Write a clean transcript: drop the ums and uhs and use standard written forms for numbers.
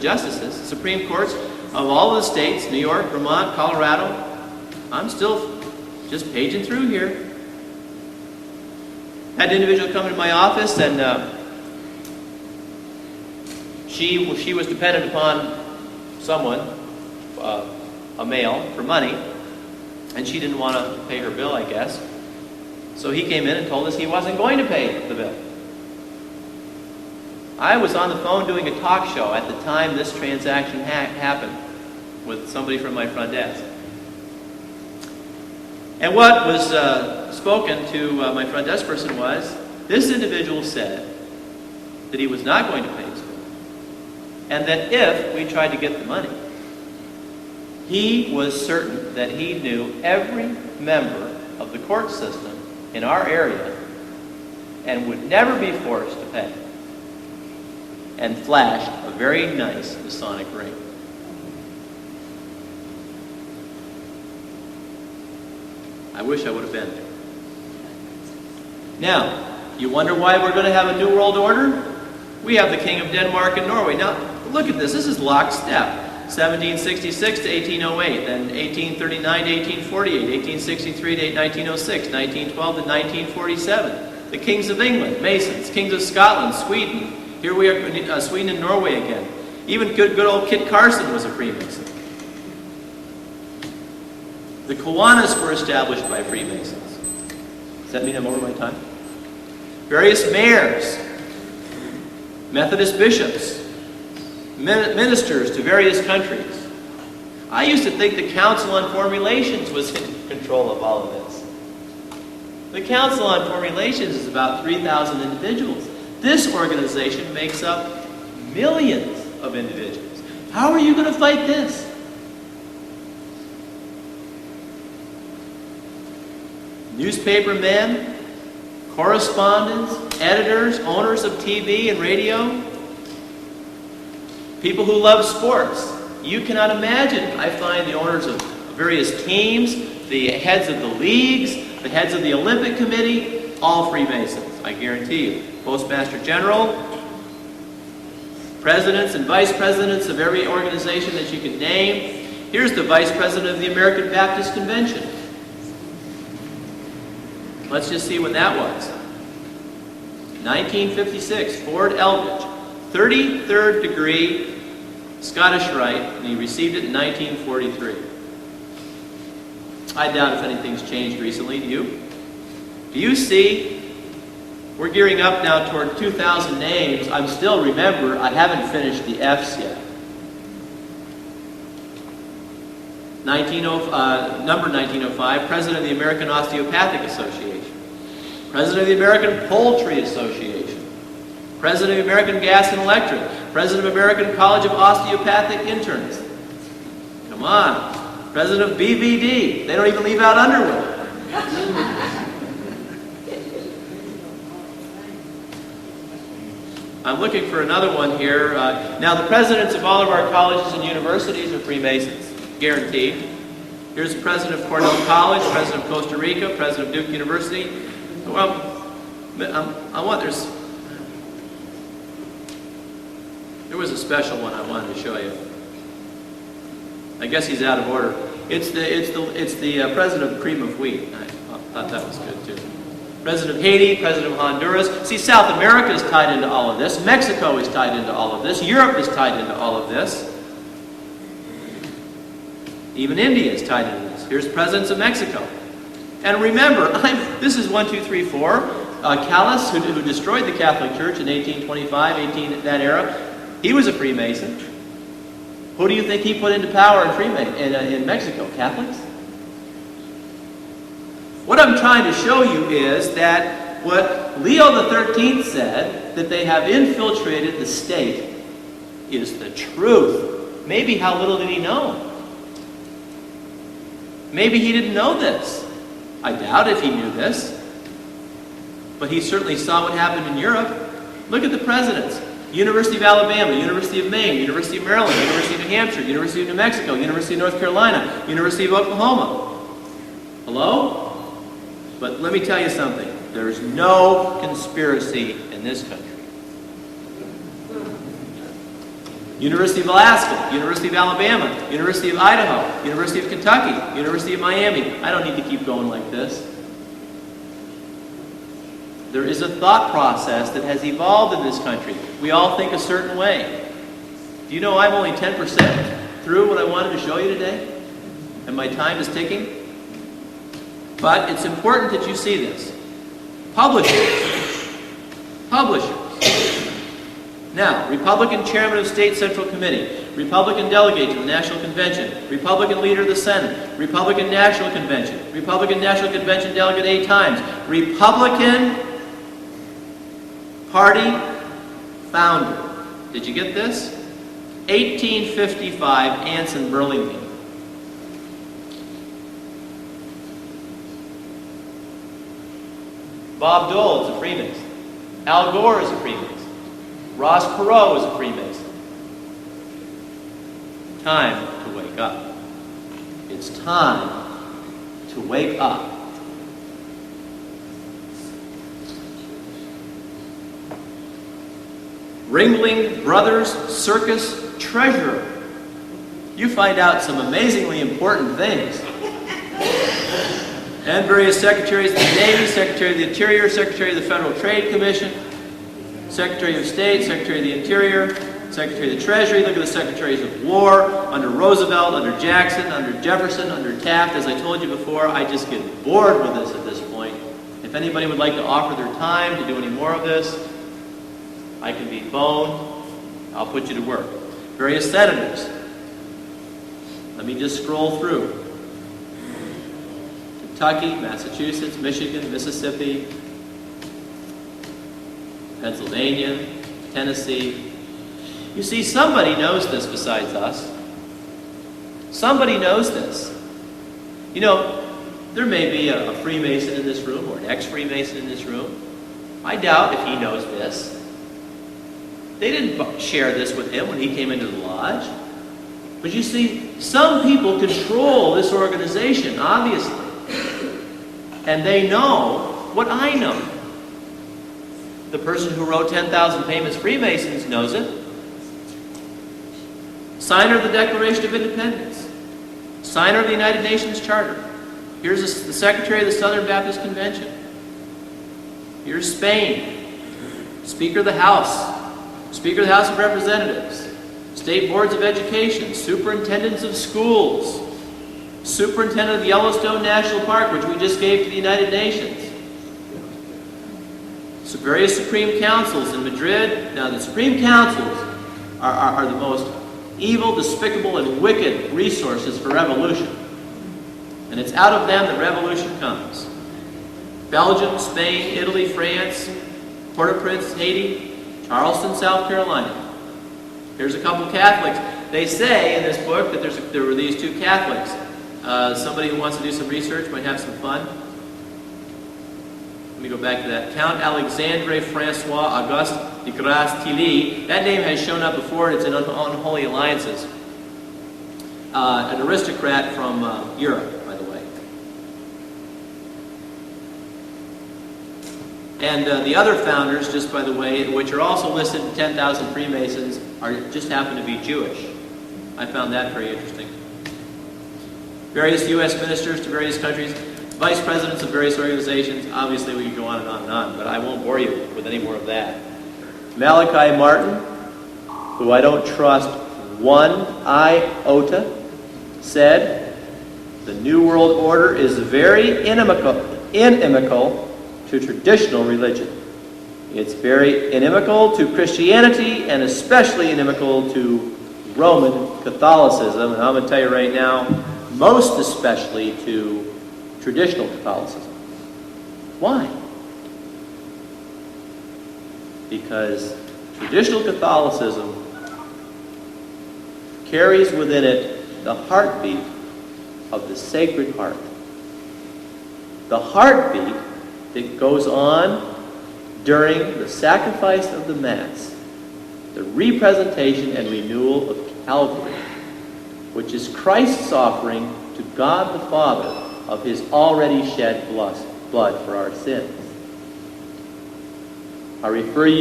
justices, Supreme Courts of all of the states, New York, Vermont, Colorado. I'm still just paging through here. Had an individual come into my office, and she was dependent upon someone, a male, for money, and she didn't want to pay her bill, I guess. So he came in and told us he wasn't going to pay the bill. I was on the phone doing a talk show at the time this transaction happened with somebody from my front desk. And what was spoken to my front desk person was, this individual said that he was not going to pay his bill, and that if we tried to get the money, he was certain that he knew every member of the court system in our area and would never be forced to pay, and flashed a very nice Masonic ring. I wish I would have been there. Now, you wonder why we're going to have a New World Order? We have the King of Denmark and Norway. Now, look at this. This is lockstep. 1766 to 1808, then 1839 to 1848, 1863 to 1906, 1912 to 1947. The Kings of England, Masons. Kings of Scotland, Sweden. Here we are, Sweden and Norway again. Even good old Kit Carson was a Freemason. The Kiwanis were established by Freemasons. Does that mean I'm over my time? Various mayors, Methodist bishops, ministers to various countries. I used to think the Council on Foreign Relations was in control of all of this. The Council on Foreign Relations is about 3,000 individuals. This organization makes up millions of individuals. How are you going to fight this? Newspaper men, correspondents, editors, owners of TV and radio, people who love sports. You cannot imagine. I find the owners of various teams, the heads of the leagues, the heads of the Olympic Committee, all Freemasons, I guarantee you. Postmaster General, presidents and vice presidents of every organization that you can name. Here's the vice president of the American Baptist Convention. Let's just see when that was. 1956, Ford Eldridge, 33rd degree Scottish Rite, and he received it in 1943. I doubt if anything's changed recently. Do you? Do you see? We're gearing up now toward 2,000 names. I'm still, remember, I haven't finished the F's yet. Number 1905, President of the American Osteopathic Association. President of the American Poultry Association. President of the American Gas and Electric. President of American College of Osteopathic Internists. Come on. President of BVD. They don't even leave out underwear. I'm looking for another one here. Now, the presidents of all of our colleges and universities are Freemasons. Guaranteed. Here's the president of Cornell College, president of Costa Rica, president of Duke University. Well, there was a special one I wanted to show you. I guess he's out of order. It's the president of Cream of Wheat. I thought that was good too. President of Haiti, president of Honduras. See, South America is tied into all of this. Mexico is tied into all of this. Europe is tied into all of this. Even India is tied into this. Here's presidents of Mexico. And remember, this is 1, 2, 3, 4. Callas, who destroyed the Catholic Church in 1825, that era, he was a Freemason. Who do you think he put into power in Mexico? Catholics? What I'm trying to show you is that what Leo XIII said, that they have infiltrated the state, is the truth. Maybe how little did he know? Maybe he didn't know this. I doubt if he knew this. But he certainly saw what happened in Europe. Look at the presidents. University of Alabama, University of Maine, University of Maryland, University of New Hampshire, University of New Mexico, University of North Carolina, University of Oklahoma. Hello? But let me tell you something. There's no conspiracy in this country. University of Alaska, University of Alabama, University of Idaho, University of Kentucky, University of Miami. I don't need to keep going like this. There is a thought process that has evolved in this country. We all think a certain way. Do you know I'm only 10% through what I wanted to show you today? And my time is ticking? But it's important that you see this. Publishers. Now, Republican Chairman of State Central Committee, Republican Delegate to the National Convention, Republican Leader of the Senate, Republican National Convention, Republican National Convention Delegate 8 times, Republican Party Founder. Did you get this? 1855, Anson Burlingame. Bob Dole is a Freemason. Al Gore is a Freemason. Ross Perot is a Freemason. Time to wake up. It's time to wake up. Ringling Brothers Circus Treasurer. You find out some amazingly important things. And various secretaries of the Navy, Secretary of the Interior, Secretary of the Federal Trade Commission, Secretary of State, Secretary of the Interior, Secretary of the Treasury. Look at the Secretaries of War, under Roosevelt, under Jackson, under Jefferson, under Taft. As I told you before, I just get bored with this at this point. If anybody would like to offer their time to do any more of this, I can be phoned. I'll put you to work. Various senators. Let me just scroll through. Kentucky, Massachusetts, Michigan, Mississippi, Pennsylvania, Tennessee. You see, somebody knows this besides us. Somebody knows this. You know, there may be a Freemason in this room or an ex-Freemason in this room. I doubt if he knows this. They didn't share this with him when he came into the lodge. But you see, some people control this organization, obviously. And they know what I know. The person who wrote 10,000 Famous Freemasons knows it. Signer of the Declaration of Independence. Signer of the United Nations Charter. Here's the Secretary of the Southern Baptist Convention. Here's Spain. Speaker of the House. Speaker of the House of Representatives. State Boards of Education. Superintendents of Schools. Superintendent of the Yellowstone National Park, which we just gave to the United Nations. So various Supreme Councils in Madrid. Now, the Supreme Councils are the most evil, despicable, and wicked resources for revolution. And it's out of them that revolution comes. Belgium, Spain, Italy, France, Port-au-Prince, Haiti, Charleston, South Carolina. Here's a couple Catholics. They say in this book that there were these two Catholics. Somebody who wants to do some research might have some fun. Let me go back to that. Count Alexandre Francois Auguste de Grasse Tilly. That name has shown up before, and it's in Unholy Alliances. An aristocrat from Europe, by the way. And the other founders, just by the way, which are also listed in 10,000 Freemasons, just happen to be Jewish. I found that very interesting. Various U.S. ministers to various countries, vice presidents of various organizations. Obviously, we could go on and on and on, but I won't bore you with any more of that. Malachi Martin, who I don't trust one iota, said, "The New World Order is very inimical to traditional religion. It's very inimical to Christianity and especially inimical to Roman Catholicism." And I'm going to tell you right now, most especially to traditional Catholicism. Why? Because traditional Catholicism carries within it the heartbeat of the Sacred Heart. The heartbeat that goes on during the sacrifice of the Mass, the representation and renewal of Calvary, which is Christ's offering to God the Father of His already shed blood for our sins. I refer you